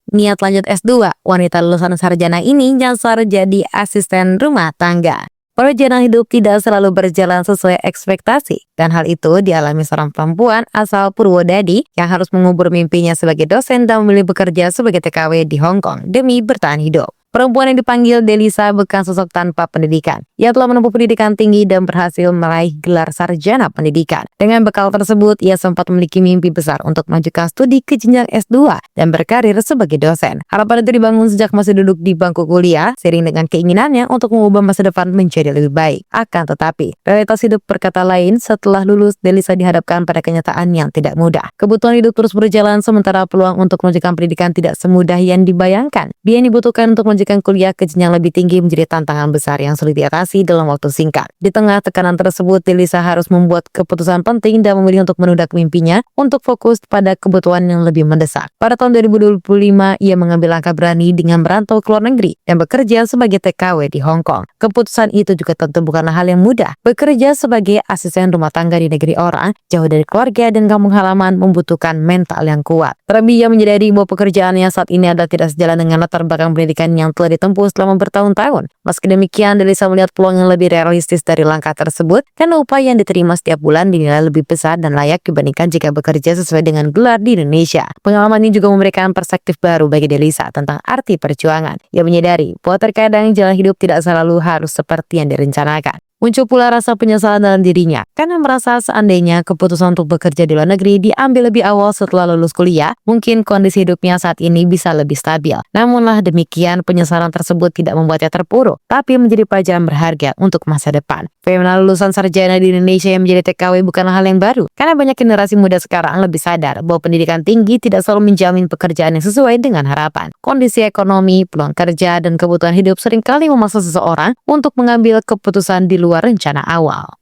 Niat lanjut S2, wanita lulusan sarjana ini nyasar jadi asisten rumah tangga. Perjalanan hidup tidak selalu berjalan sesuai ekspektasi, dan hal itu dialami seorang perempuan asal Purwodadi yang harus mengubur mimpinya sebagai dosen dan memilih bekerja sebagai TKW di Hong Kong demi bertahan hidup. Perempuan yang dipanggil Delisa bukan sosok tanpa pendidikan. Ia telah menempuh pendidikan tinggi dan berhasil meraih gelar sarjana pendidikan. Dengan bekal tersebut, ia sempat memiliki mimpi besar untuk melanjutkan studi ke jenjang S2 dan berkarir sebagai dosen. Harapan itu dibangun sejak masih duduk di bangku kuliah, seiring dengan keinginannya untuk mengubah masa depan menjadi lebih baik. Akan tetapi, realitas hidup berkata lain. Setelah lulus, Delisa dihadapkan pada kenyataan yang tidak mudah. Kebutuhan hidup terus berjalan, sementara peluang untuk melanjutkan pendidikan tidak semudah yang dibayangkan. Biaya yang dibutuhkan untuk melanjutkan kuliah ke jenjang lebih tinggi menjadi tantangan besar yang sulit diatasi dalam waktu singkat. Di tengah tekanan tersebut, Delisa harus membuat keputusan penting dan memilih untuk menunda mimpinya untuk fokus pada kebutuhan yang lebih mendesak. Pada tahun 2025, ia mengambil langkah berani dengan merantau ke luar negeri dan bekerja sebagai TKW di Hong Kong. Keputusan itu juga tentu bukanlah hal yang mudah. Bekerja sebagai asisten rumah tangga di negeri orang, jauh dari keluarga dan kampung halaman, membutuhkan mental yang kuat. Terlebih ia menyadari bahwa pekerjaannya saat ini adalah tidak sejalan dengan latar belakang pendidikan yang telah ditempuh selama bertahun-tahun. Meski demikian, Delisa melihat peluang yang lebih realistis dari langkah tersebut karena upaya yang diterima setiap bulan dinilai lebih besar dan layak dibandingkan jika bekerja sesuai dengan gelar di Indonesia. Pengalaman ini juga memberikan perspektif baru bagi Delisa tentang arti perjuangan. Ia menyadari bahwa terkadang jalan hidup tidak selalu harus seperti yang direncanakan. Muncul pula rasa penyesalan dalam dirinya karena merasa seandainya keputusan untuk bekerja di luar negeri diambil lebih awal setelah lulus kuliah, mungkin kondisi hidupnya saat ini bisa lebih stabil. Namunlah demikian, penyesalan tersebut tidak membuatnya terpuruk, tapi menjadi pelajaran berharga untuk masa depan. Fenomena lulusan sarjana di Indonesia yang menjadi TKW bukanlah hal yang baru, karena banyak generasi muda sekarang lebih sadar bahwa pendidikan tinggi tidak selalu menjamin pekerjaan yang sesuai dengan harapan. Kondisi ekonomi, peluang kerja, dan kebutuhan hidup seringkali memaksa seseorang untuk mengambil keputusan di luar rencana awal.